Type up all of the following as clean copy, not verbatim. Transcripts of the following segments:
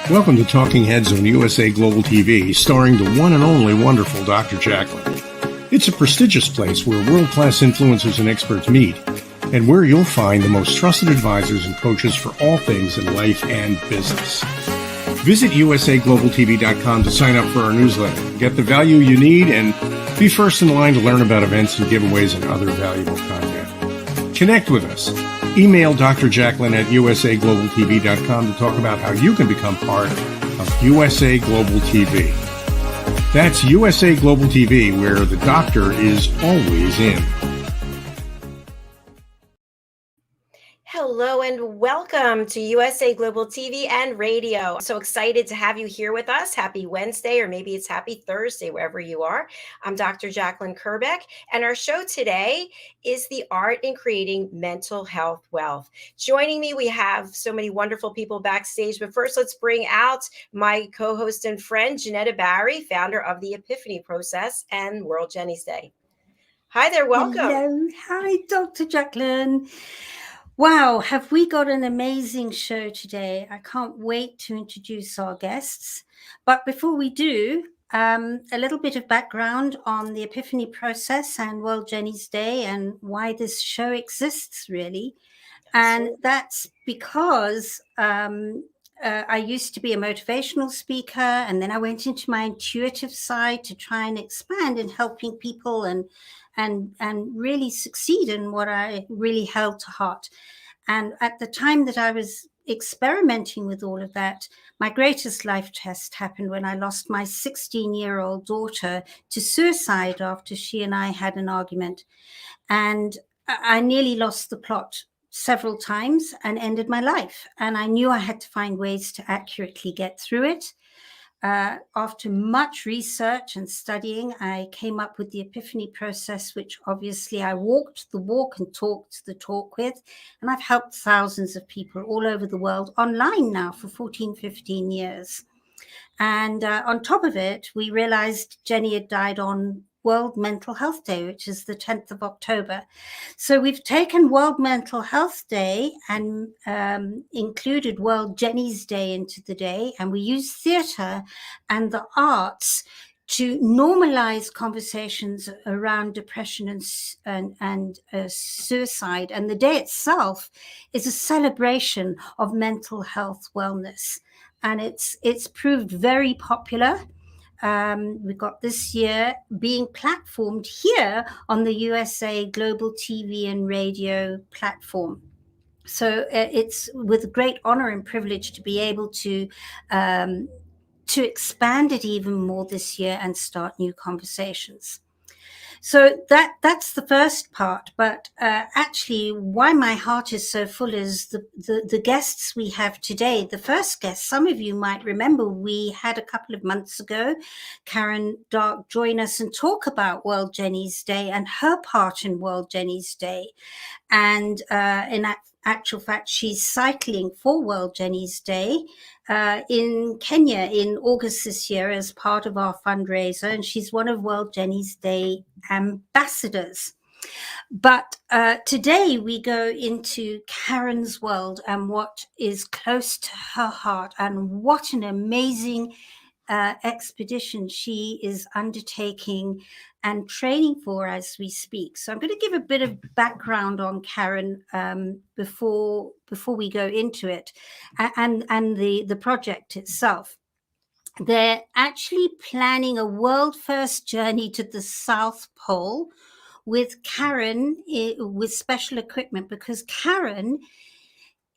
Welcome to Talking Heads on USA Global TV, starring the one and only wonderful Dr. JACALYN. It's a prestigious place where world-class influencers and experts meet, and where you'll find the most trusted advisors and coaches for all things in life and business. Visit usaglobaltv.com to sign up for our newsletter, get the value you need, and be first in line to learn about events and giveaways and other valuable content. Connect with us. Email Dr. JACALYN at usaglobaltv.com to talk about how you can become part of USA Global TV. That's USA Global TV, where the doctor is always in. Hello and welcome to USA Global TV and Radio. So excited to have you here with us. Happy Wednesday, or maybe it's happy Thursday, wherever you are. I'm Dr. JACALYN KERBECK, and our show today is the art in creating mental health wealth. Joining me, we have so many wonderful people backstage, but first let's bring out my co-host and friend, JENETTA Barry, founder of the Epiphany Process and World Jenny's Day. Hi there, welcome. Hello. Hi, Dr. JACALYN. Wow, have we got an amazing show today. I can't wait to introduce our guests. But before we do, a little bit of background on the Epiphany Process and World Jenny's Day and why this show exists, really. And that's because I used to be a motivational speaker, and then I went into my intuitive side to try and expand in helping people and really succeed in what I really held to heart. And at the time that I was experimenting with all of that, my greatest life test happened when I lost my 16-year-old daughter to suicide after she and I had an argument. And I nearly lost the plot several times and ended my life. And I knew I had to find ways to accurately get through it. After much research and studying, I came up with the Epiphany Process, which obviously I walked the walk and talked the talk with. And I've helped thousands of people all over the world online now for 14, 15 years. And on top of it, we realized Jenny had died on World Mental Health Day, which is the 10th of October. So we've taken World Mental Health Day and included World Jenny's Day into the day. And we use theatre and the arts to normalize conversations around depression and suicide. And the day itself is a celebration of mental health wellness. And it's proved very popular. We've got this year being platformed here on the USA Global TV and Radio platform. So it's with great honor and privilege to be able to expand it even more this year and start new conversations. So that's the first part, but actually why my heart is so full is the guests we have today. The first guest, some of you might remember, we had a couple of months ago, Karen Darke join us and talk about World Jenny's Day and her part in World Jenny's Day. And in actual fact, she's cycling for World Jenny's Day in Kenya in August this year as part of our fundraiser, and she's one of World Jenny's Day ambassadors. But today we go into Karen's world and what is close to her heart, and what an amazing expedition she is undertaking and training for as we speak. So I'm going to give a bit of background on Karen before we go into it and the project itself. They're actually planning a world first journey to the South Pole with Karen with special equipment, because Karen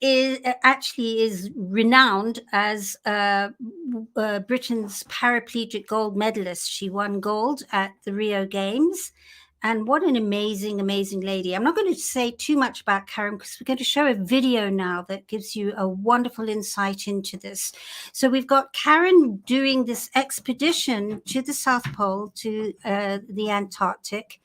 is renowned as Britain's paraplegic gold medalist. She won gold at the Rio Games. And what an amazing, amazing lady. I'm not going to say too much about Karen because we're going to show a video now that gives you a wonderful insight into this. So we've got Karen doing this expedition to the South Pole, to the Antarctic.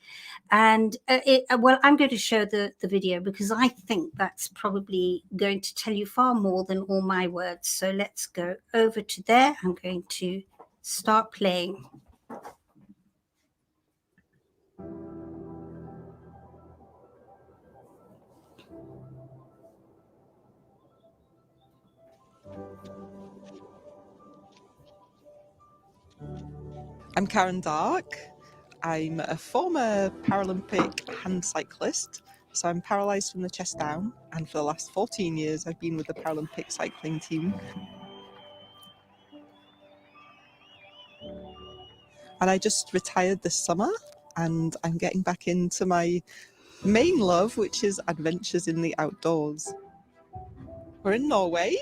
And I'm going to show the video because I think that's probably going to tell you far more than all my words. So let's go over to there. I'm going to start playing. I'm Karen Darke. I'm a former Paralympic hand cyclist, so I'm paralysed from the chest down, and for the last 14 years I've been with the Paralympic cycling team. And I just retired this summer, and I'm getting back into my main love, which is adventures in the outdoors. We're in Norway,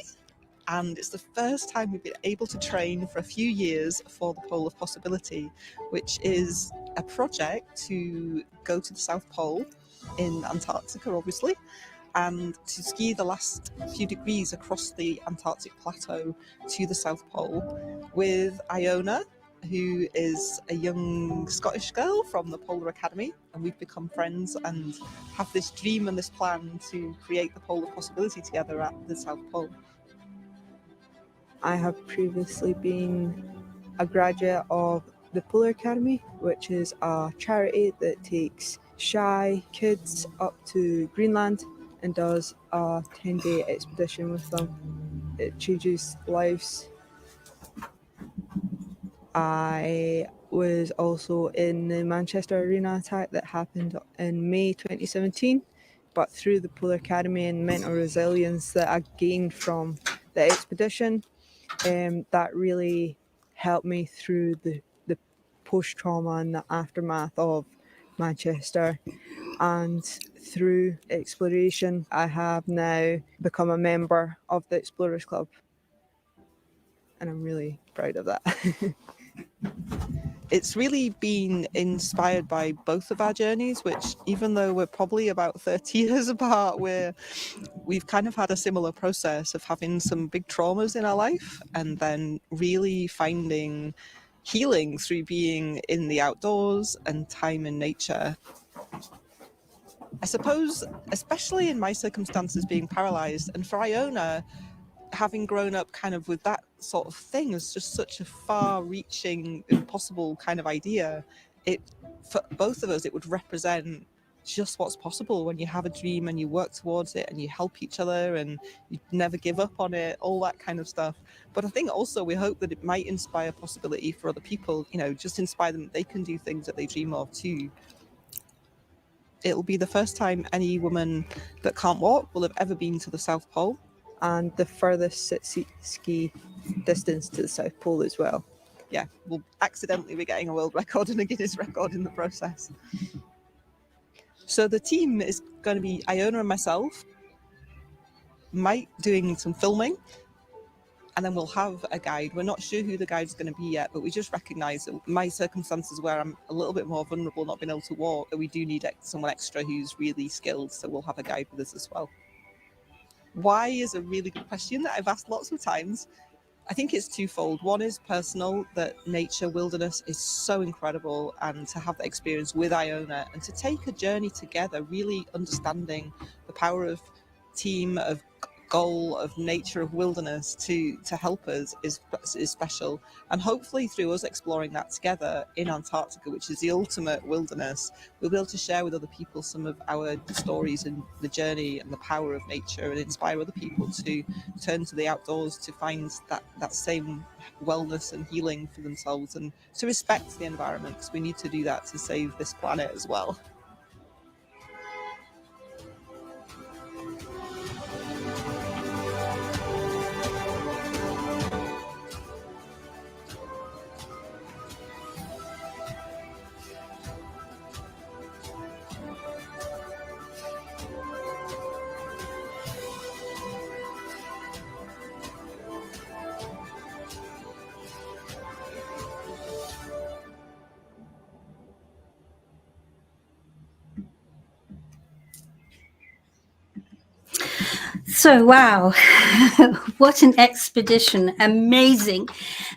and it's the first time we've been able to train for a few years for the Pole of Possibility, which is a project to go to the South Pole in Antarctica, obviously, and to ski the last few degrees across the Antarctic plateau to the South Pole with Iona, who is a young Scottish girl from the Polar Academy, and we've become friends and have this dream and this plan to create the Pole of Possibility together at the South Pole. I have previously been a graduate of the Polar Academy, which is a charity that takes shy kids up to Greenland and does a 10-day expedition with them. It changes lives. I was also in the Manchester Arena attack that happened in May 2017, but through the Polar Academy and mental resilience that I gained from the expedition, that really helped me through the post-trauma and the aftermath of Manchester. And through exploration, I have now become a member of the Explorers Club, and I'm really proud of that. It's really been inspired by both of our journeys, which, even though we're probably about 30 years apart, we've kind of had a similar process of having some big traumas in our life and then really finding healing through being in the outdoors and time in nature. I suppose, especially in my circumstances, being paralysed, and for Iona, having grown up kind of with that sort of thing is just such a far-reaching, impossible kind of idea. For both of us, it would represent just what's possible when you have a dream and you work towards it and you help each other and you never give up on it, all that kind of stuff. But I think also we hope that it might inspire possibility for other people, just inspire them that they can do things that they dream of too. It'll be the first time any woman that can't walk will have ever been to the South Pole. And the furthest ski distance to the South Pole as well. Yeah, we'll accidentally be getting a world record and a Guinness record in the process. So the team is going to be Iona and myself, Mike doing some filming, and then we'll have a guide. We're not sure who the guide's going to be yet, but we just recognise that my circumstances where I'm a little bit more vulnerable, not being able to walk, that we do need someone extra who's really skilled, so we'll have a guide with us as well. Why is a really good question that I've asked lots of times. I think it's twofold. One is personal, that nature, wilderness is so incredible, and to have that experience with Iona and to take a journey together, really understanding the power of team, of goal, of nature, of wilderness to help us is special. And hopefully through us exploring that together in Antarctica, which is the ultimate wilderness, we'll be able to share with other people some of our stories and the journey and the power of nature, and inspire other people to turn to the outdoors to find that same wellness and healing for themselves, and to respect the environment, because we need to do that to save this planet as well. So, wow, what an expedition. Amazing.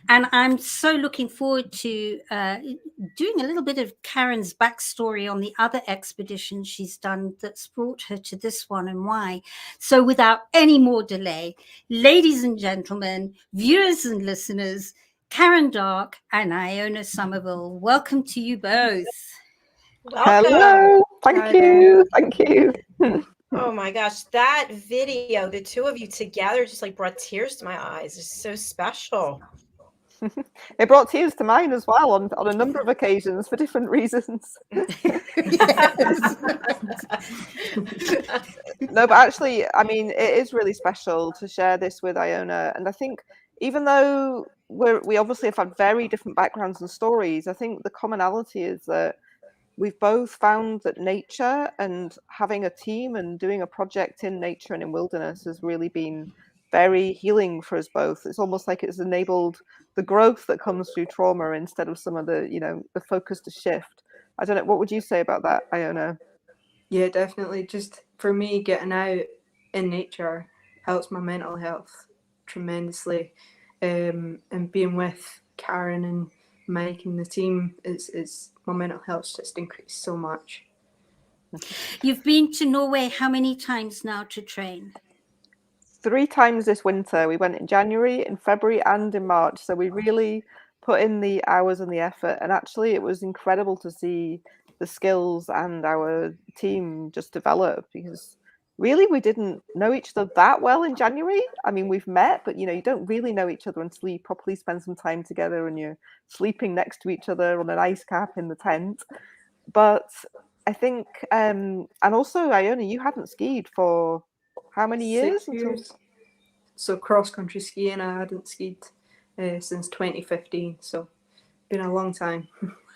And I'm so looking forward to doing a little bit of Karen's backstory on the other expedition she's done that's brought her to this one and why. So without any more delay, ladies and gentlemen, viewers and listeners, Karen Darke and Iona Summerville, welcome to you both. Welcome. Hello. Thank you. Oh my gosh, that video, the two of you together just like brought tears to my eyes. It's so special. It brought tears to mine as well on a number of occasions for different reasons. No, but actually, I mean, it is really special to share this with Iona. And I think even though we obviously have had very different backgrounds and stories, I think the commonality is that we've both found that nature and having a team and doing a project in nature and in wilderness has really been very healing for us both. It's almost like it's enabled the growth that comes through trauma instead of some of the, the focus to shift. I don't know. What would you say about that, Iona? Yeah, definitely. Just for me, getting out in nature helps my mental health tremendously. And being with Karen and Mike and the team is my mental health's just increased so much. You've been to Norway how many times now to train? 3 times this winter. We went in January, in February, and in March. So we really put in the hours and the effort. And actually, it was incredible to see the skills and our team just develop, because really we didn't know each other that well in January. I mean, we've met, but you don't really know each other until you properly spend some time together and you're sleeping next to each other on an ice cap in the tent. But I think, and also Iona, you hadn't skied for how many years? 6 years. So cross-country skiing, I hadn't skied since 2015, so been a long time.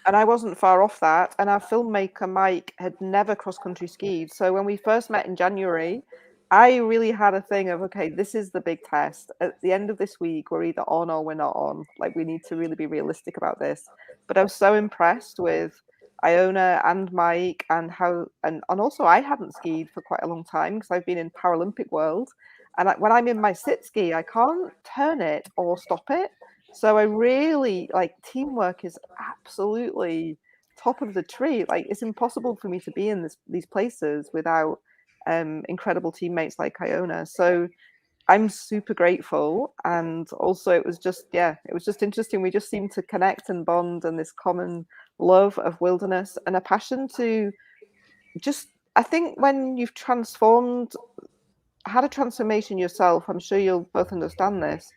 And I wasn't far off that. And our filmmaker, Mike, had never cross-country skied. So when we first met in January, I really had a thing of, okay, this is the big test. At the end of this week, we're either on or we're not on. Like, we need to really be realistic about this. But I was so impressed with Iona and Mike and how, and also I hadn't skied for quite a long time because I've been in Paralympic world. And when I'm in my sit ski, I can't turn it or stop it. So I really, like, teamwork is absolutely top of the tree. Like, it's impossible for me to be in these places without incredible teammates like Iona. So I'm super grateful. And also it was just interesting. We just seemed to connect and bond, and this common love of wilderness and a passion to just, I think when you've had a transformation yourself, I'm sure you'll both understand this,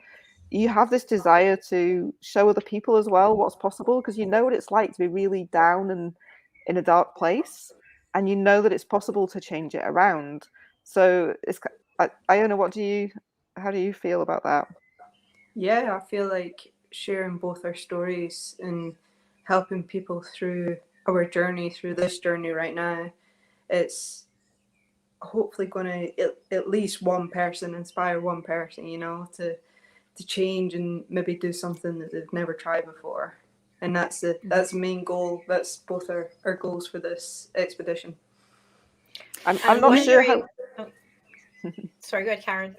you have this desire to show other people as well what's possible, because you know what it's like to be really down and in a dark place, and you know that it's possible to change it around. So it's, Iona, how do you feel about that? Yeah, I feel like sharing both our stories and helping people through this journey right now, it's hopefully going to at least one person, inspire one person, to change and maybe do something that they've never tried before. And that's the main goal. That's both our goals for this expedition. I'm not sure how... Sorry, go ahead, Karen.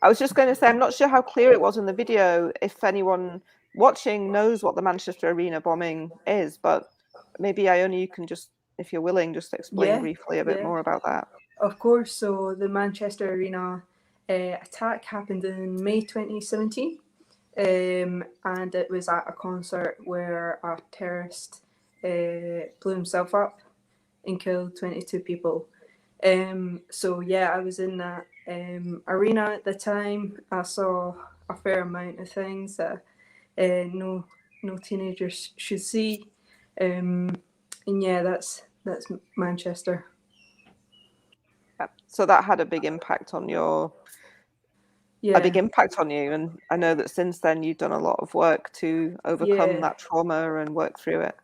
I was just going to say, I'm not sure how clear it was in the video, if anyone watching knows what the Manchester Arena bombing is, but maybe Iona, you can just, if you're willing, just explain briefly a bit more about that. Of course. So the Manchester Arena attack happened in May 2017, and it was at a concert where a terrorist blew himself up and killed 22 people. So yeah, I was in that arena at the time. I saw a fair amount of things that no teenagers should see, and yeah, that's Manchester. So that had a big impact on you, and I know that since then you've done a lot of work to overcome that trauma and work through it.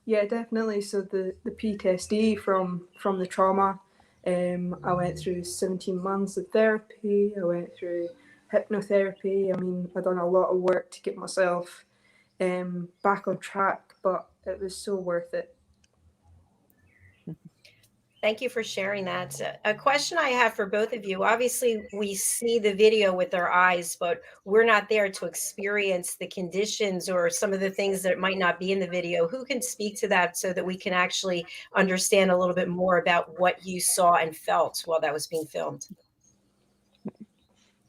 Yeah, definitely. So the PTSD from the trauma, I went through 17 months of therapy. I went through hypnotherapy. I mean, I've done a lot of work to get myself back on track, but it was so worth it. Thank you for sharing that. A question I have for both of you, obviously we see the video with our eyes, but we're not there to experience the conditions or some of the things that might not be in the video. Who can speak to that so that we can actually understand a little bit more about what you saw and felt while that was being filmed?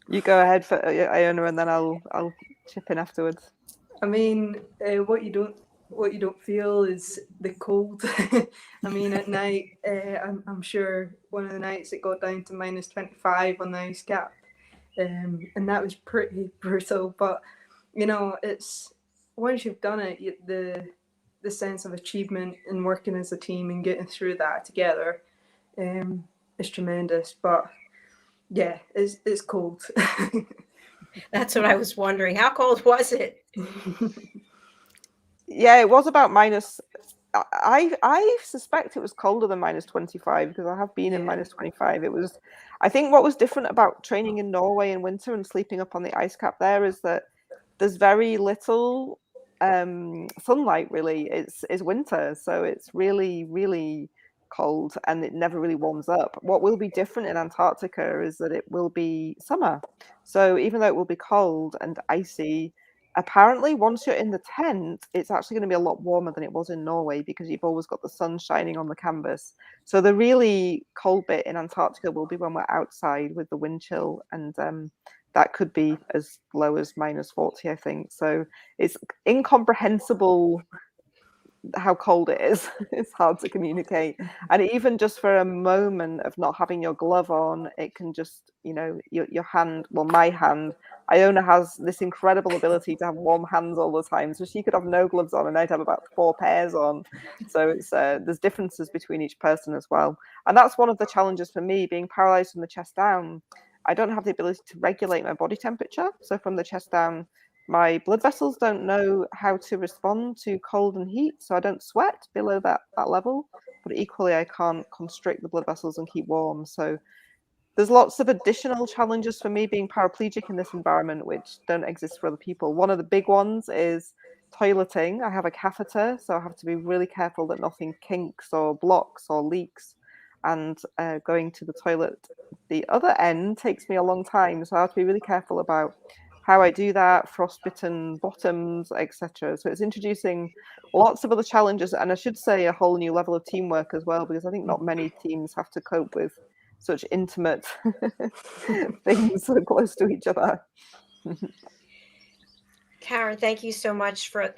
You go ahead, for Iona, and then I'll chip in afterwards. I mean, what you don't feel is the cold. I mean, at night, I'm sure one of the nights it got down to minus 25 on the ice cap, and that was pretty brutal. But it's once you've done it, the sense of achievement and working as a team and getting through that together is tremendous. But yeah, it's cold. That's what I was wondering. How cold was it? Yeah, it was about minus. I suspect it was colder than minus 25 because I have been in minus 25. It was, I think what was different about training in Norway in winter and sleeping up on the ice cap there is that there's very little sunlight really. It's winter, so it's really, really cold and it never really warms up. What will be different in Antarctica is that it will be summer. So even though it will be cold and icy, apparently once you're in the tent, it's actually going to be a lot warmer than it was in Norway because you've always got the sun shining on the canvas. So the really cold bit in Antarctica will be when we're outside with the wind chill, and that could be as low as minus 40, I think. So it's incomprehensible how cold it is. It's hard to communicate. And even just for a moment of not having your glove on, it can just, you know, your hand, well, my hand, Iona has this incredible ability to have warm hands all the time. So she could have no gloves on and I'd have about 4 pairs on. So it's there's differences between each person as well. And that's one of the challenges for me, being paralyzed from the chest down. I don't have the ability to regulate my body temperature. So from the chest down, my blood vessels don't know how to respond to cold and heat, so I don't sweat below that level. But equally, I can't constrict the blood vessels and keep warm. So there's lots of additional challenges for me being paraplegic in this environment, which don't exist for other people. One of the big ones is toileting. I have a catheter, so I have to be really careful that nothing kinks or blocks or leaks. And going to the toilet, the other end takes me a long time, so I have to be really careful about how I do that, frostbitten bottoms, etc. So it's introducing lots of other challenges, and I should say a whole new level of teamwork as well, because I think not many teams have to cope with such intimate things so close to each other. Karen, thank you so much for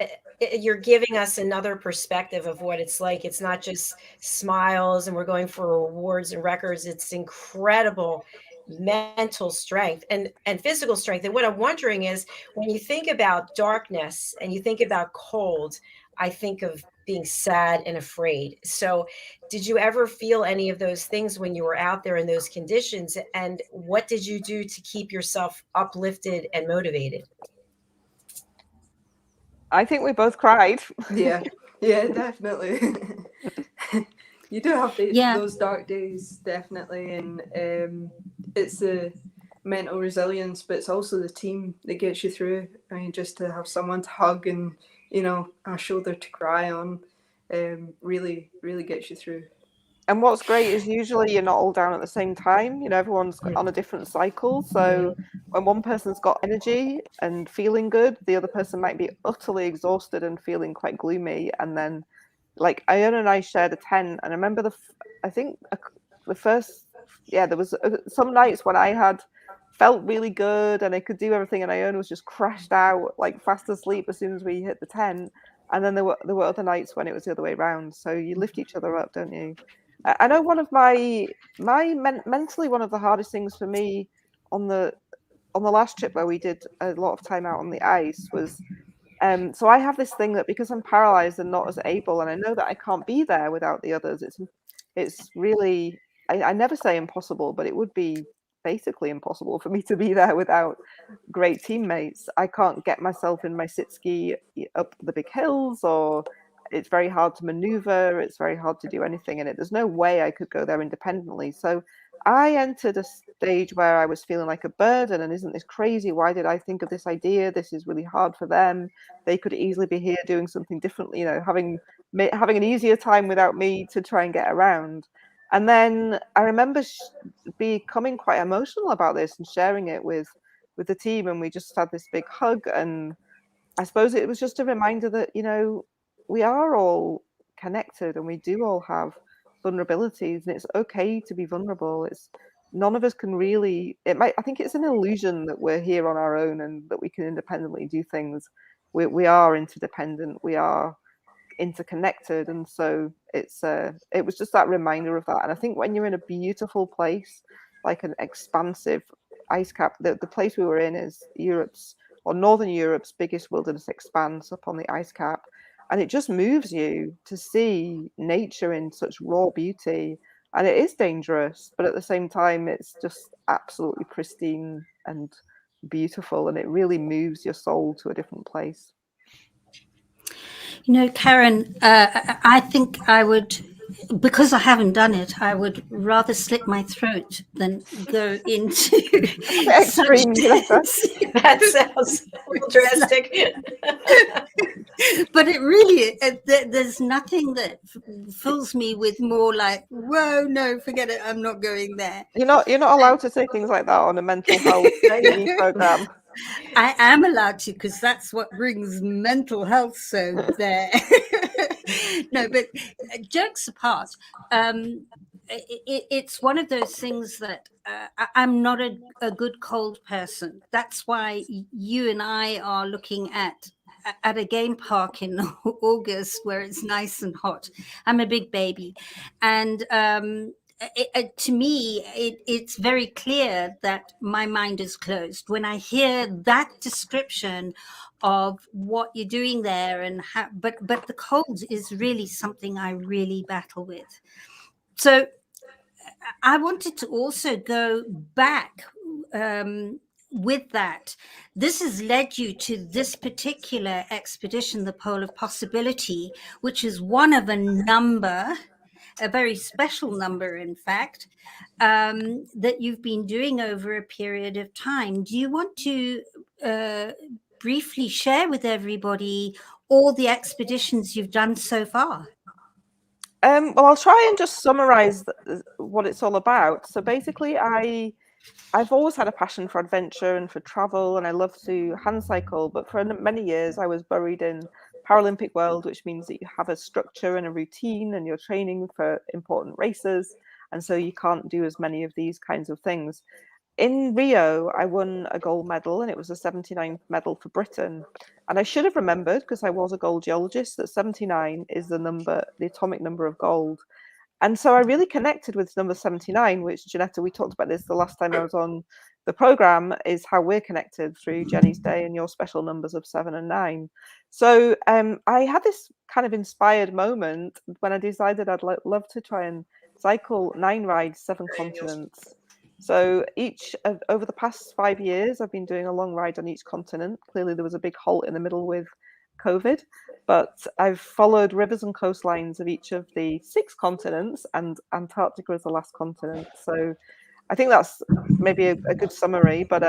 you're giving us another perspective of what it's like. It's not just smiles and we're going for awards and records. It's incredible mental strength and physical strength. And what I'm wondering is, when you think about darkness and you think about cold, I think of being sad and afraid. So did you ever feel any of those things when you were out there in those conditions? And what did you do to keep yourself uplifted and motivated? I think we both cried. Yeah, definitely. You do have those dark days, definitely, and it's the mental resilience, but it's also the team that gets you through. I mean, just to have someone to hug and, you know, a shoulder to cry on, really, really gets you through. And what's great is usually you're not all down at the same time. You know, everyone's on a different cycle. So when one person's got energy and feeling good, the other person might be utterly exhausted and feeling quite gloomy. And then, like, Iona and I shared a tent, and I remember the first, there was some nights when I had felt really good and I could do everything, and Iona was just crashed out, like fast asleep as soon as we hit the tent. And then there were other nights when it was the other way around. So you lift each other up, don't you? I know one of mentally one of the hardest things for me on the last trip where we did a lot of time out on the ice was, so I have this thing that because I'm paralyzed and not as able, and I know that I can't be there without the others. It's really, I never say impossible, but it would be basically impossible for me to be there without great teammates. I can't get myself in my sit ski up the big hills, or it's very hard to maneuver. It's very hard to do anything in it. There's no way I could go there independently. So I entered a stage where I was feeling like a burden, and isn't this crazy? Why did I think of this idea? This is really hard for them. They could easily be here doing something differently, you know, having an easier time without me to try and get around. And then I remember becoming quite emotional about this and sharing it with the team, and we just had this big hug. And I suppose it was just a reminder that, you know, we are all connected and we do all have vulnerabilities, and it's okay to be vulnerable. It's none of us can really, I think it's an illusion that we're here on our own and that we can independently do things. We are interdependent, we are interconnected, and so it was just that reminder of that. And I think when you're in a beautiful place, like an expansive ice cap, the place we were in is Europe's or Northern Europe's biggest wilderness expanse up on the ice cap. And it just moves you to see nature in such raw beauty. And it is dangerous, but at the same time, it's just absolutely pristine and beautiful. And it really moves your soul to a different place. You know, Karen, I think I would, because I haven't done it, I would rather slit my throat than go into Extreme, That sounds drastic. But it really, there's nothing that fills me with more like, whoa, no, forget it, I'm not going there. You're not allowed to say things like that on a mental health TV program. I am allowed to, because that's what brings mental health. So there. No, but jokes apart, it's one of those things that I'm not a good cold person. That's why you and I are looking at a game park in August where it's nice and hot. I'm a big baby, and to me, it's very clear that my mind is closed when I hear that description of what you're doing there, and how. But the cold is really something I really battle with. So I wanted to also go back with that. This has led you to this particular expedition, the Pole of Possibility, which is one of a number. A very special number, in fact, that you've been doing over a period of time. Do you want to briefly share with everybody all the expeditions you've done so far? Well, I'll try and just summarize what it's all about. So basically, I've always had a passion for adventure and for travel, and I love to hand cycle. But for many years, I was buried in Paralympic world, which means that you have a structure and a routine, and you're training for important races, and so you can't do as many of these kinds of things. In Rio, I won a gold medal, and it was the 79th medal for Britain. And I should have remembered, because I was a gold geologist, that 79 is the atomic number of gold. And so I really connected with number 79, which, JENETTA, we talked about this the last time I was on the program, is how we're connected through Jenny's Day and your special numbers of 7 and 9. So I had this kind of inspired moment when I decided I'd love to try and cycle 9 rides, 7 continents. So over the past 5 years, I've been doing a long ride on each continent. Clearly, there was a big halt in the middle with COVID, but I've followed rivers and coastlines of each of the 6 continents, and Antarctica is the last continent. So I think that's maybe a good summary. But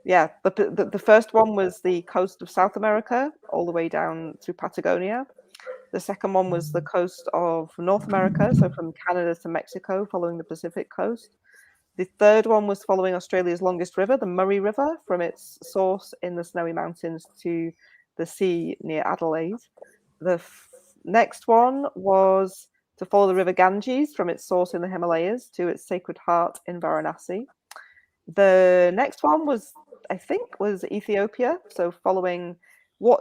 yeah, the first one was the coast of South America, all the way down through Patagonia. The second one was the coast of North America, so from Canada to Mexico, following the Pacific coast. The third one was following Australia's longest river, the Murray River, from its source in the Snowy Mountains to the sea near Adelaide. The next one was to follow the river Ganges from its source in the Himalayas to its Sacred Heart in Varanasi. The next one was Ethiopia, so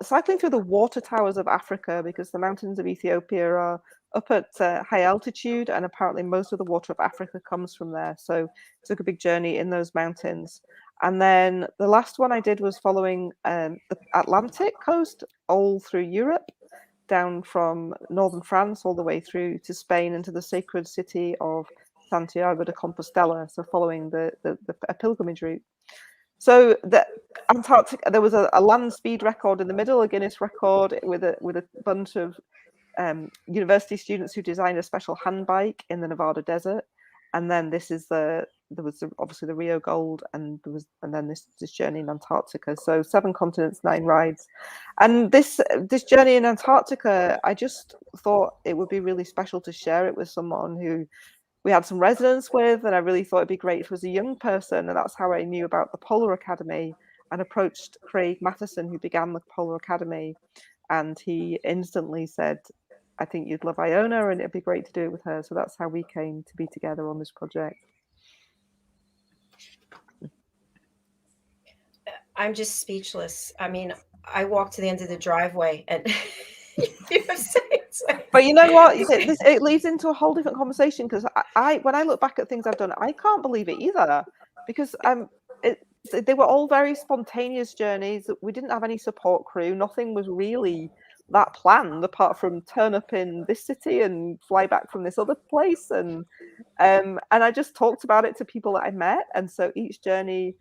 cycling through the water towers of Africa, because the mountains of Ethiopia are up at high altitude, and apparently most of the water of Africa comes from there. So I took a big journey in those mountains. And then the last one I did was following the Atlantic coast all through Europe, down from northern France all the way through to Spain and to the sacred city of Santiago de Compostela, so following a pilgrimage route. So the Antarctica, there was a Landspeed record in the middle, a Guinness record with a bunch of university students who designed a special hand bike in the Nevada desert. And then there was obviously the Rio Gold, and then this journey in Antarctica. So 7 continents, 9 rides. And this journey in Antarctica, I just thought it would be really special to share it with someone who we had some resonance with, and I really thought it'd be great if it was a young person. And that's how I knew about the Polar Academy and approached Craig Matheson, who began the Polar Academy. And he instantly said, I think you'd love Iona, and it'd be great to do it with her. So that's how we came to be together on this project. I'm just speechless. I mean, I walked to the end of the driveway and but you know what? It leads into a whole different conversation, because when I look back at things I've done, I can't believe it either, because they were all very spontaneous journeys. We didn't have any support crew. Nothing was really that planned, apart from turn up in this city and fly back from this other place. And I just talked about it to people that I met. And so each journey,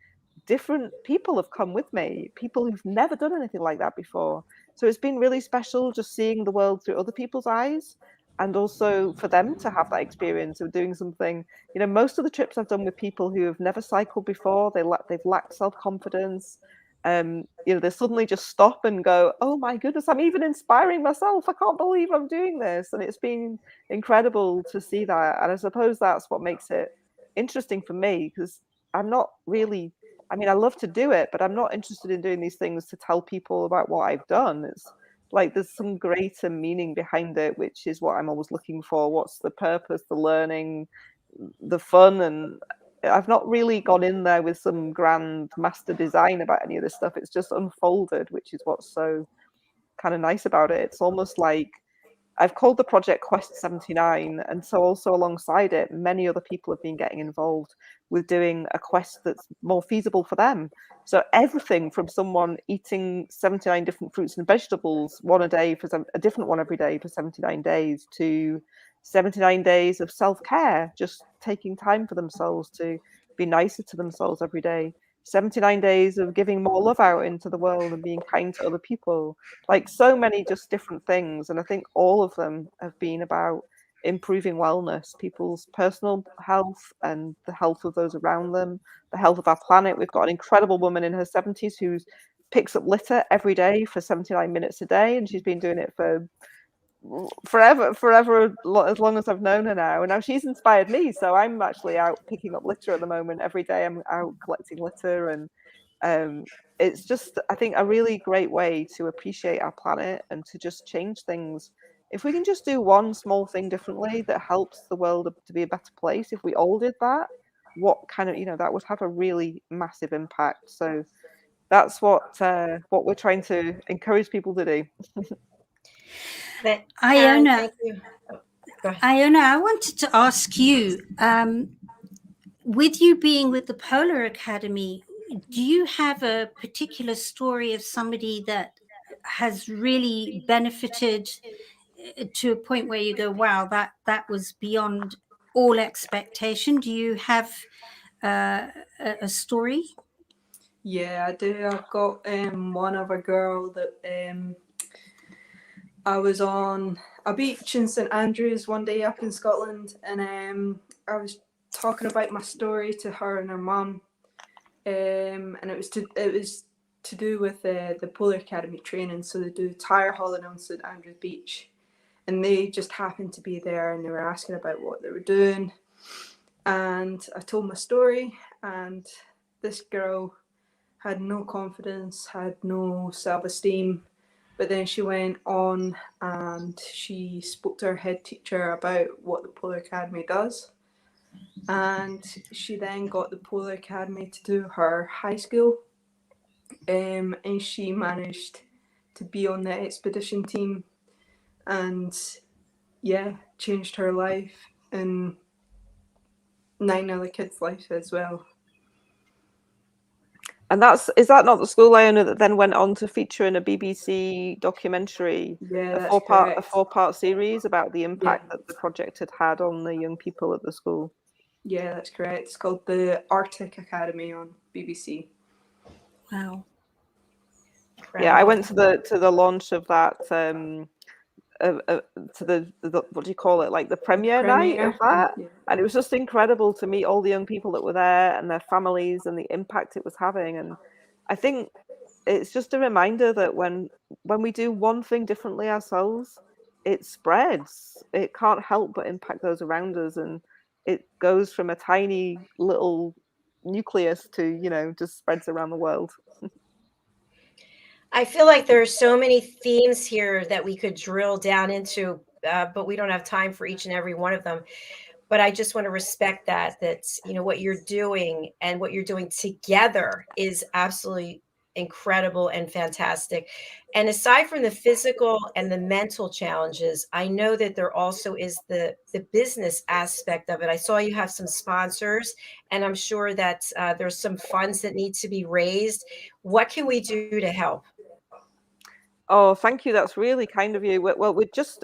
different people have come with me, people who've never done anything like that before. So it's been really special just seeing the world through other people's eyes, and also for them to have that experience of doing something. You know, most of the trips I've done with people who have never cycled before, they've lacked self-confidence. You know, they suddenly just stop and go, oh my goodness, I'm even inspiring myself. I can't believe I'm doing this. And it's been incredible to see that. And I suppose that's what makes it interesting for me, because I'm not really, I mean, I love to do it, but I'm not interested in doing these things to tell people about what I've done. It's like there's some greater meaning behind it, which is what I'm always looking for. What's the purpose, the learning, the fun? And I've not really gone in there with some grand master design about any of this stuff. It's just unfolded, which is what's so kind of nice about it. It's almost like I've called the project Quest 79, and so also alongside it, many other people have been getting involved with doing a quest that's more feasible for them. So everything from someone eating 79 different fruits and vegetables, one a day for a different one every day for 79 days, to 79 days of self-care, just taking time for themselves to be nicer to themselves every day. 79 days of giving more love out into the world and being kind to other people. Like so many just different things. And I think all of them have been about improving wellness, people's personal health and the health of those around them, the health of our planet. We've got an incredible woman in her 70s who picks up litter every day for 79 minutes a day, and she's been doing it for forever, as long as I've known her now. And now she's inspired me, so I'm actually out picking up litter at the moment. Every day I'm out collecting litter, and it's just, I think, a really great way to appreciate our planet and to just change things. If we can just do one small thing differently that helps the world to be a better place, if we all did that, what kind of, you know, that would have a really massive impact. So that's what we're trying to encourage people to do. Iona, thank you. Oh, go ahead. Iona, I wanted to ask you, with you being with the Polar Academy, do you have a particular story of somebody that has really benefited to a point where you go, wow, that was beyond all expectation? Do you have a story? Yeah, I do. I've got one of a girl that I was on a beach in St Andrews one day up in Scotland, and I was talking about my story to her and her mum, and it was to do with the Polar Academy training. So they do tire hauling on St Andrews Beach, and they just happened to be there, and they were asking about what they were doing, and I told my story, and this girl had no confidence, had no self-esteem. But then she went on and she spoke to her head teacher about what the Polar Academy does. And she then got the Polar Academy to do her high school. And she managed to be on the expedition team and, yeah, changed her life and 9 other kids' lives as well. And is that not the school, Iona, that then went on to feature in a BBC documentary, Yeah, a four-part series about the impact that the project had on the young people at the school? Yeah, that's correct. It's called the Arctic Academy on BBC. Wow. Yeah, I went to the launch of that, to the what do you call it, like the premiere night of that, yeah. And it was just incredible to meet all the young people that were there and their families and the impact it was having. And I think it's just a reminder that when we do one thing differently ourselves, it spreads. It can't help but impact those around us, and it goes from a tiny little nucleus to, you know, just spreads around the world. I feel like there are so many themes here that we could drill down into, but we don't have time for each and every one of them. But I just want to respect that, you know, what you're doing and what you're doing together is absolutely incredible and fantastic. And aside from the physical and the mental challenges, I know that there also is the business aspect of it. I saw you have some sponsors, and I'm sure that there's some funds that need to be raised. What can we do to help? Oh, thank you. That's really kind of you. Well, we're just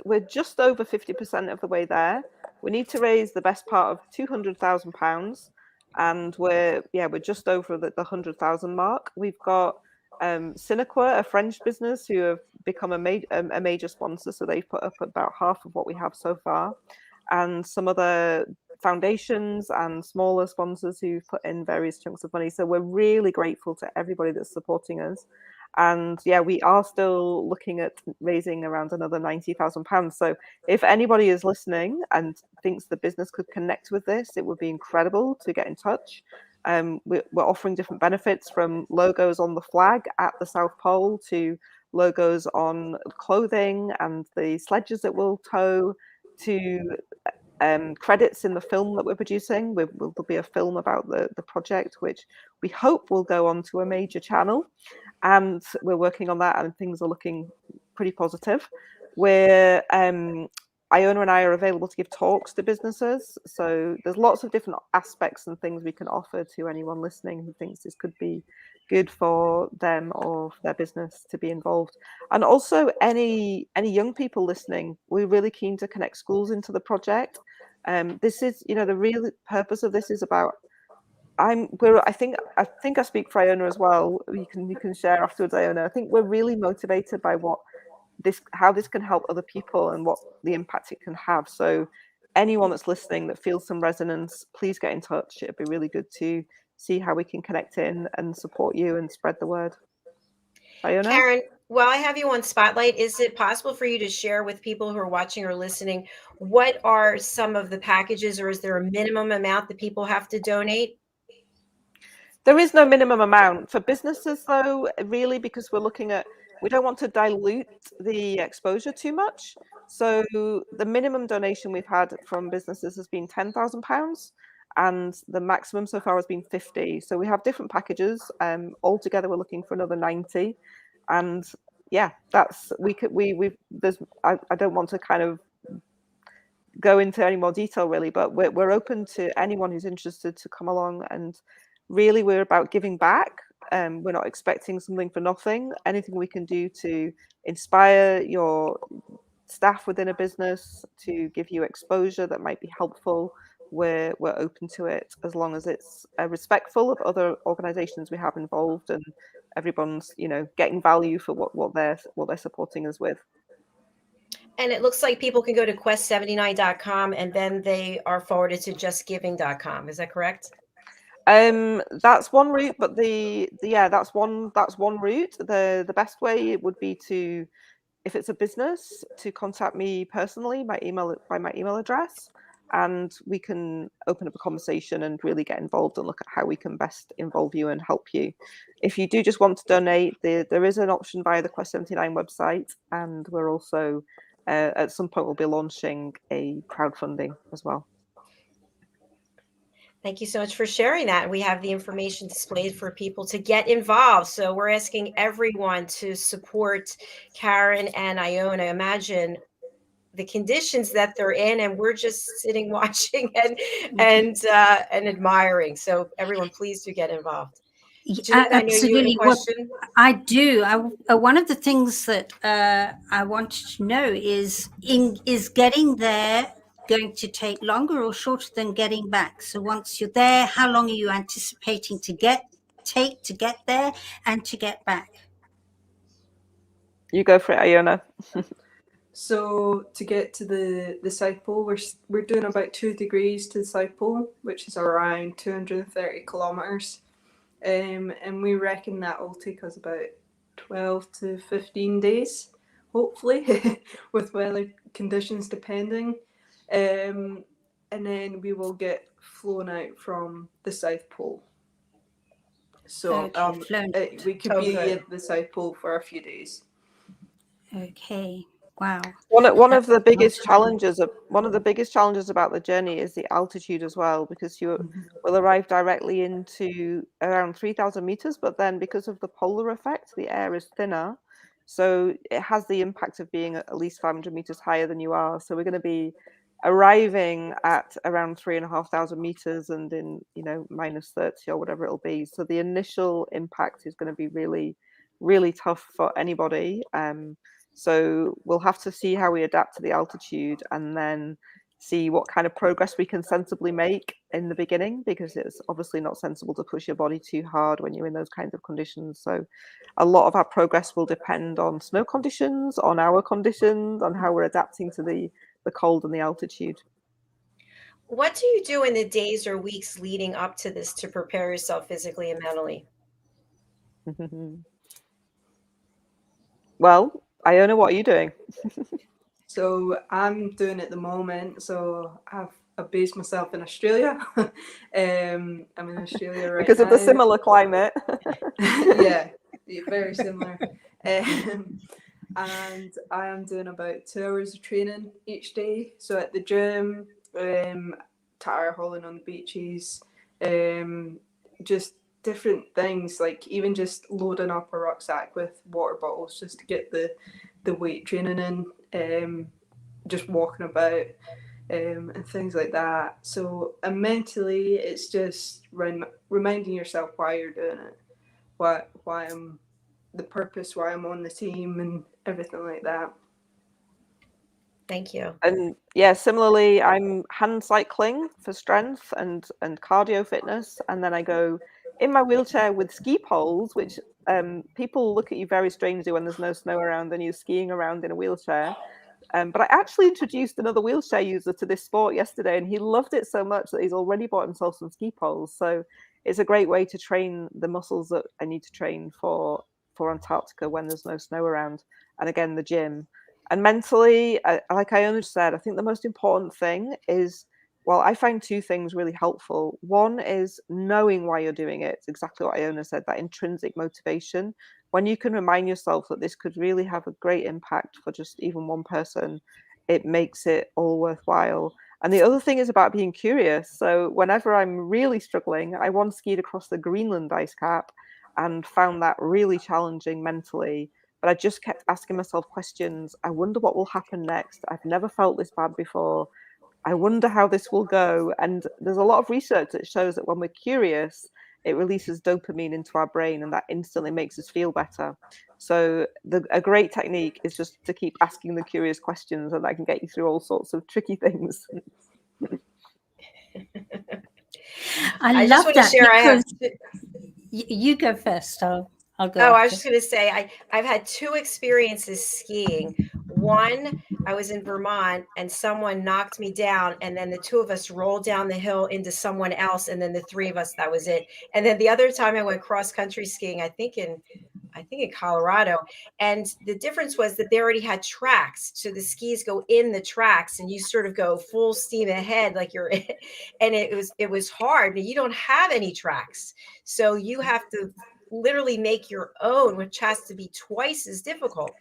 over 50% of the way there. We need to raise the best part of £200,000, and we're just over the 100,000 mark. We've got Clnical, a French business, who have become a major sponsor, so they've put up about half of what we have so far, and some other foundations and smaller sponsors who've put in various chunks of money. So we're really grateful to everybody that's supporting us. And yeah, we are still looking at raising around another £90,000. So if anybody is listening and thinks the business could connect with this, it would be incredible to get in touch. We're offering different benefits, from logos on the flag at the South Pole to logos on clothing and the sledges that we'll tow, to credits in the film that we're producing. There'll be a film about the project, which we hope will go on to a major channel. And we're working on that, and things are looking pretty positive. Iona and I are available to give talks to businesses. So there's lots of different aspects and things we can offer to anyone listening who thinks this could be good for them or for their business to be involved. And also any young people listening, we're really keen to connect schools into the project. This is, the real purpose of this is about, I think I speak for Iona as well. You can share afterwards, Iona. I think we're really motivated by how this can help other people and what the impact it can have. So anyone that's listening that feels some resonance, please get in touch. It'd be really good to see how we can connect in and support you and spread the word. Iona? Karen, while I have you on Spotlight, is it possible for you to share with people who are watching or listening, what are some of the packages, or is there a minimum amount that people have to donate? There is no minimum amount for businesses, though, really, because we don't want to dilute the exposure too much. So the minimum donation we've had from businesses has been £10,000, and the maximum so far has been 50. So we have different packages. Altogether, we're looking for another 90. And yeah, I don't want to kind of go into any more detail, really, but we're open to anyone who's interested to come along. And really, we're about giving back. We're not expecting something for nothing. Anything we can do to inspire your staff within a business, to give you exposure that might be helpful, we're open to it, as long as it's respectful of other organizations we have involved, and everyone's getting value for what they're supporting us with. And it looks like people can go to quest79.com, and then they are forwarded to justgiving.com. Is that correct? That's one route, but that's one route. The best way would be to, if it's a business, to contact me personally by my email address, and we can open up a conversation and really get involved and look at how we can best involve you and help you. If you do just want to donate, there is an option via the Quest 79 website, and we're also at some point we'll be launching a crowdfunding as well. Thank you so much for sharing that. We have the information displayed for people to get involved. So we're asking everyone to support Karen and Iona. Imagine the conditions that they're in, and we're just sitting watching and admiring. So everyone, please do get involved. Jeanette, I know you have a question. I do. One of the things that I wanted to know is getting there going to take longer or shorter than getting back? So once you're there, how long are you anticipating to get there and to get back? You go for it, Iona. So to get to the South Pole, we're doing about 2 degrees to the South Pole, which is around 230 kilometers, and we reckon that will take us about 12 to 15 days, hopefully, with weather conditions depending, and then we will get flown out from the South Pole. So we could be at the South Pole for a few days. Okay, Wow. One of the That's biggest challenges about the journey is the altitude as well, because you will arrive directly into around 3,000 meters, but then because of the polar effect, the air is thinner, so it has the impact of being at least 500 meters higher than you are. So we're going to be arriving at around 3,500 meters and in, you know, minus 30 or whatever it'll be. So the initial impact is going to be really, really tough for anybody. So we'll have to see how we adapt to the altitude, and then see what kind of progress we can sensibly make in the beginning, because it's obviously not sensible to push your body too hard when you're in those kinds of conditions. So a lot of our progress will depend on snow conditions, on our conditions, on how we're adapting to the cold and the altitude. What do you do in the days or weeks leading up to this to prepare yourself physically and mentally? Well, Iona, what are you doing? So I'm doing at the moment. So I've based myself in Australia. I'm in Australia right Because now. of the similar climate. Yeah, very similar. And I am doing about 2 hours of training each day. So at the gym, tire hauling on the beaches, just different things, like even just loading up a rucksack with water bottles just to get the weight training in, just walking about, and things like that. So mentally, it's just reminding yourself why you're doing it, why I'm the purpose, why I'm on the team, and everything like that. Thank you. And yeah, similarly, I'm hand cycling for strength and cardio fitness, and then I go in my wheelchair with ski poles, which people look at you very strangely when there's no snow around and you're skiing around in a wheelchair. But I actually introduced another wheelchair user to this sport yesterday, and he loved it so much that he's already bought himself some ski poles. So it's a great way to train the muscles that I need to train for Antarctica when there's no snow around. And again, the gym. And mentally, like Iona said, I think the most important thing is, well, I find two things really helpful. One is knowing why you're doing it. It's exactly what Iona said, that intrinsic motivation. When you can remind yourself that this could really have a great impact for just even one person, it makes it all worthwhile. And the other thing is about being curious. So whenever I'm really struggling, I once skied across the Greenland ice cap and found that really challenging mentally. But I just kept asking myself questions. I wonder what will happen next. I've never felt this bad before. I wonder how this will go. And there's a lot of research that shows that when we're curious, it releases dopamine into our brain, and that instantly makes us feel better. So a great technique is just to keep asking the curious questions, and that can get you through all sorts of tricky things. I just love want to that. share. You go first. I'll go. Oh, I was just going to say, I've had two experiences skiing. One, I was in Vermont and someone knocked me down, and then the two of us rolled down the hill into someone else, and then the three of us, that was it. And then the other time I went cross country skiing, I think in Colorado, and the difference was that they already had tracks, so the skis go in the tracks and you sort of go full steam ahead like you're in, and it was hard. You don't have any tracks, so you have to literally make your own, which has to be twice as difficult.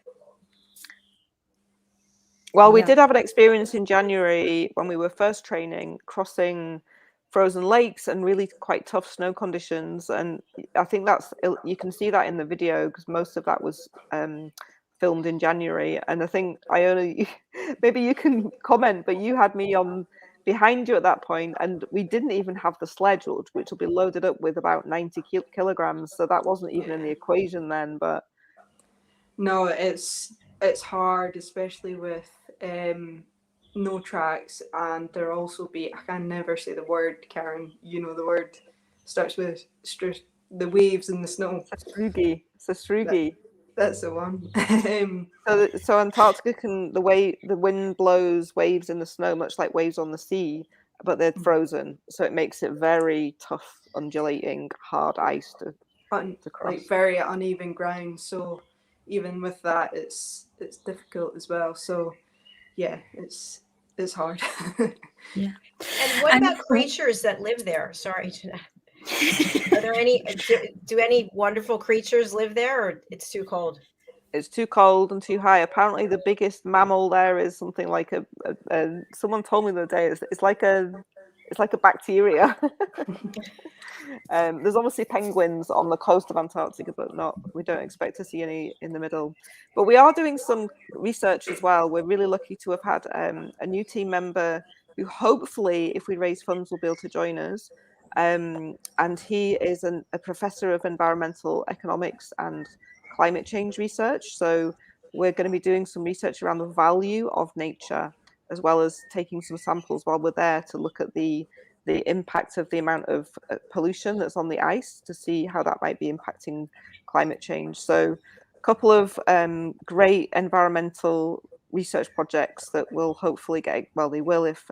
Well, we did have an experience in January when we were first training, crossing frozen lakes and really quite tough snow conditions. And I think you can see that in the video, because most of that was filmed in January. And I think, Iona, maybe you can comment, but you had me on behind you at that point, and we didn't even have the sledge, which will be loaded up with about 90 kilograms. So that wasn't even in the equation then. But no, it's hard, especially with no tracks, and there also be, I can never say the word, Karen, you know the word, starts with the waves in the snow. Sastrugi. That's the one. So Antarctica the wind blows waves in the snow, much like waves on the sea, but they're frozen. So it makes it very tough, undulating, hard ice to cross. Like very uneven ground. So even with that, it's difficult as well. So yeah, it's hard. Yeah. And what about creatures that live there? Sorry, Jeanette. Are there any? Do any wonderful creatures live there, or it's too cold? It's too cold and too high. Apparently, the biggest mammal there is something like someone told me the other day. It's like a bacteria. There's obviously penguins on the coast of Antarctica, but we don't expect to see any in the middle. But we are doing some research as well. We're really lucky to have had a new team member who hopefully, if we raise funds, will be able to join us. And he is a professor of environmental economics and climate change research. So we're going to be doing some research around the value of nature, as well as taking some samples while we're there to look at the impact of the amount of pollution that's on the ice, to see how that might be impacting climate change. So a couple of great environmental research projects that will hopefully they will if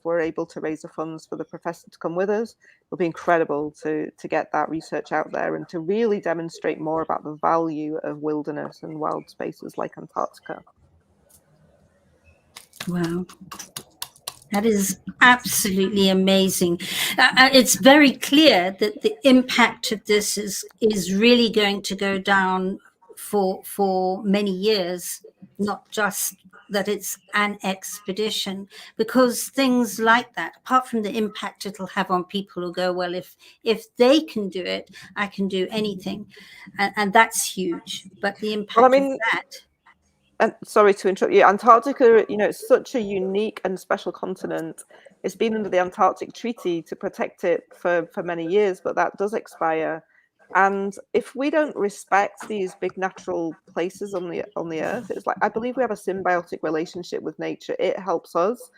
we're able to raise the funds for the professor to come with us. It'll be incredible to get that research out there and to really demonstrate more about the value of wilderness and wild spaces like Antarctica. Wow. That is absolutely amazing. It's very clear that the impact of this is really going to go down for many years, not just that it's an expedition, because things like that, apart from the impact it'll have on people who go, well, if they can do it, I can do anything. And that's huge. But the impact of that... And sorry to interrupt you, Antarctica, it's such a unique and special continent. It's been under the Antarctic Treaty to protect it for many years, but that does expire. And if we don't respect these big natural places on the earth, it's like, I believe we have a symbiotic relationship with nature. It helps us.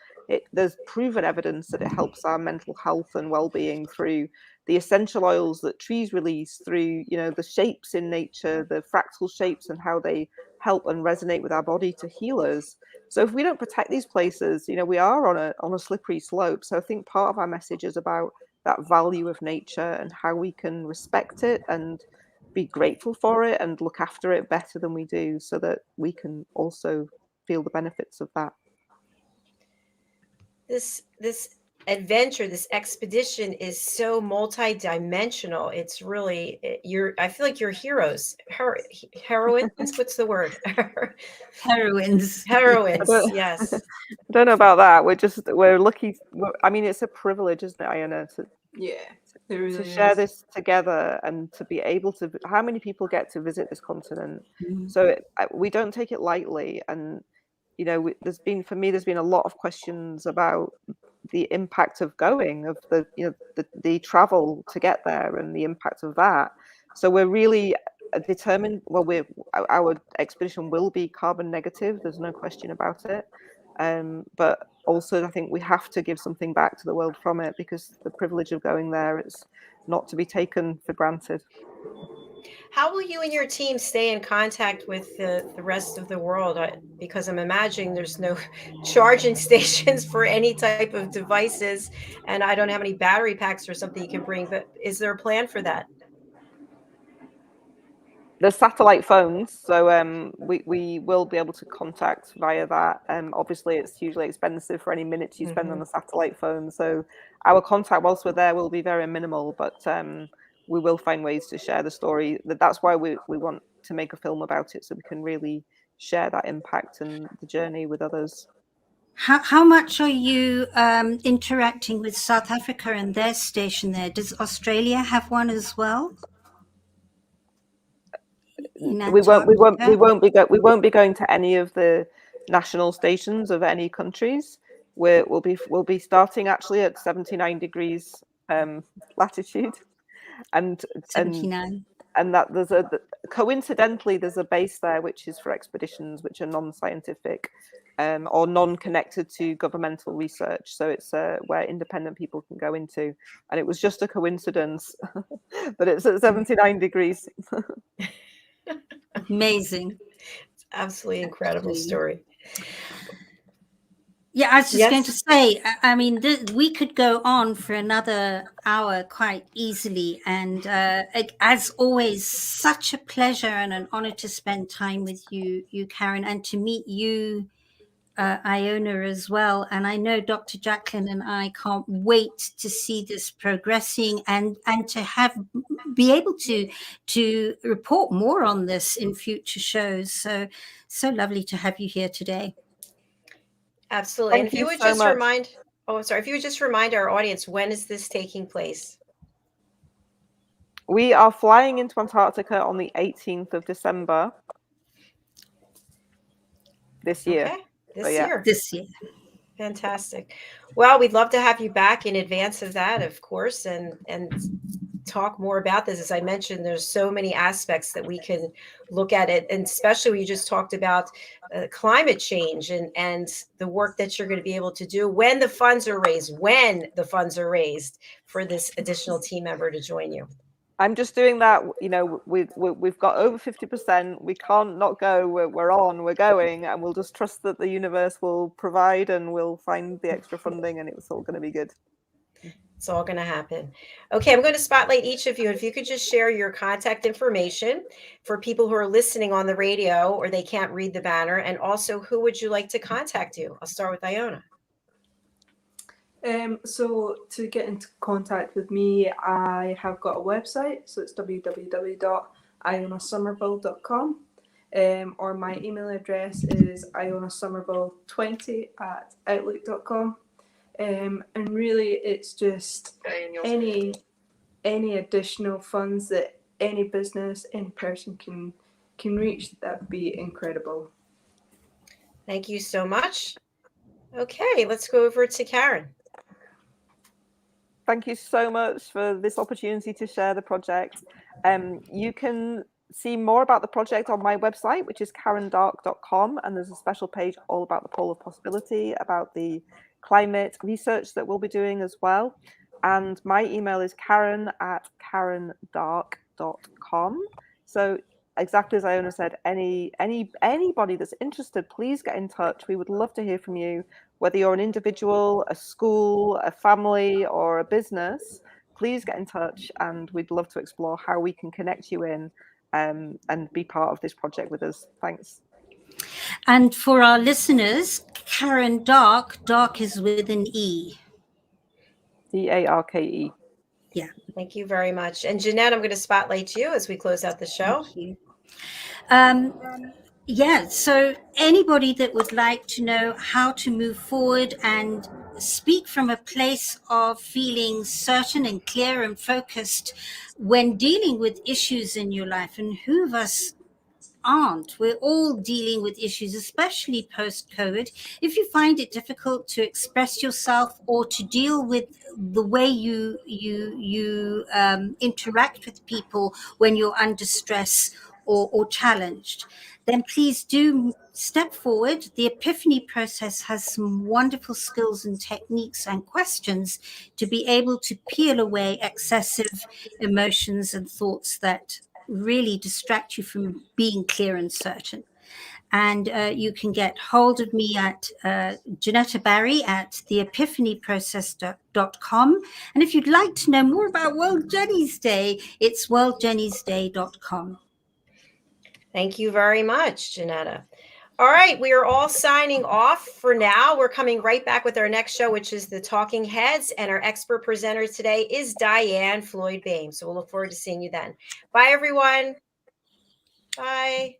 There's proven evidence that it helps our mental health and well-being through the essential oils that trees release, through the shapes in nature, the fractal shapes, and how they help and resonate with our body to heal us. So if we don't protect these places, we are on a slippery slope. So I think part of our message is about that value of nature and how we can respect it and be grateful for it and look after it better than we do, so that we can also feel the benefits of that. This adventure, this expedition is so multi-dimensional. It's really, I feel like you're heroes. Heroines? What's the word? Heroines. Yes. I don't know about that. We're lucky. I mean, it's a privilege, isn't it, Iona, to share this together and to be able to... How many people get to visit this continent? Mm-hmm. So we don't take it lightly. And there's been a lot of questions about the impact of going, of the travel to get there and the impact of that. So we're really determined. Well, our expedition will be carbon negative. There's no question about it. But also, I think we have to give something back to the world from it, because the privilege of going there is not to be taken for granted. How will you and your team stay in contact with the rest of the world? Because I'm imagining there's no charging stations for any type of devices, and I don't have any battery packs or something you can bring, but is there a plan for that? There's satellite phones, so we will be able to contact via that. Obviously, it's hugely expensive for any minutes you spend on a satellite phone. So our contact whilst we're there will be very minimal, but we will find ways to share the story. That's why we want to make a film about it, so we can really share that impact and the journey with others. How much are you interacting with South Africa and their station there? Does Australia have one as well? We won't be going to any of the national stations of any countries. We'll be starting actually at 79 degrees latitude, and 79. And that coincidentally there's a base there which is for expeditions which are non-scientific or non-connected to governmental research. So it's where independent people can go into, and it was just a coincidence that it's at 79 degrees. Amazing. It's absolutely incredible story. Yeah, I was just going to say, I mean, we could go on for another hour quite easily. And as always, such a pleasure and an honor to spend time with you, Karen, and to meet you Iona as well. And I know Dr. JACALYN and I can't wait to see this progressing and to be able to report more on this in future shows. So lovely to have you here today. Absolutely. And Thank if you you would so just much. if you would just remind our audience, when is this taking place? We are flying into Antarctica on the 18th of December this year. Okay, this So, yeah. year. This year. Fantastic. Well, we'd love to have you back in advance of that, of course, and talk more about this. As I mentioned, there's so many aspects that we can look at it, and especially when you just talked about climate change and the work that you're going to be able to do when the funds are raised, for this additional team member to join you. I'm just doing that, you know, we've got over 50%. We can't not go. We're going, and we'll just trust that the universe will provide and we'll find the extra funding, and it's all going to be good. It's all going to happen. Okay, I'm going to spotlight each of you. If you could just share your contact information for people who are listening on the radio or they can't read the banner, and also who would you like to contact you? I'll start with Iona. So to get into contact with me, I have got a website, so it's www.ionasummerville.com, or my email address is ionasummerville20@outlook.com, and really it's just any additional funds that any business, any person can reach. That would be incredible. Thank you so much. Okay, let's go over to Karen. Thank you so much for this opportunity to share the project. You can see more about the project on my website, which is karendarke.com, and there's a special page all about the pole of possibility, about the climate research that we'll be doing as well. And my email is karen@karendarke.com. So exactly as Iona said, anybody that's interested, please get in touch. We would love to hear from you. Whether you're an individual, a school, a family, or a business, please get in touch, and we'd love to explore how we can connect you in and be part of this project with us. Thanks. And for our listeners, Karen Darke, Darke is with an E. DARKE. Yeah. Thank you very much. And JENETTA, I'm going to spotlight you as we close out the show. Thank you. Yeah, so anybody that would like to know how to move forward and speak from a place of feeling certain and clear and focused when dealing with issues in your life, and who of us aren't? We're all dealing with issues, especially post-COVID. If you find it difficult to express yourself or to deal with the way you interact with people when you're under stress or challenged, then please do step forward. The Epiphany process has some wonderful skills and techniques and questions to be able to peel away excessive emotions and thoughts that really distract you from being clear and certain. And you can get hold of me at JENETTA Barry at theepiphanyprocess.com. And if you'd like to know more about World Jenny's Day, it's worldjennysday.com. Thank you very much, JENETTA. All right, we are all signing off for now. We're coming right back with our next show, which is The Talking Heads, and our expert presenter today is Diane Floyd-Bain. So we'll look forward to seeing you then. Bye, everyone. Bye.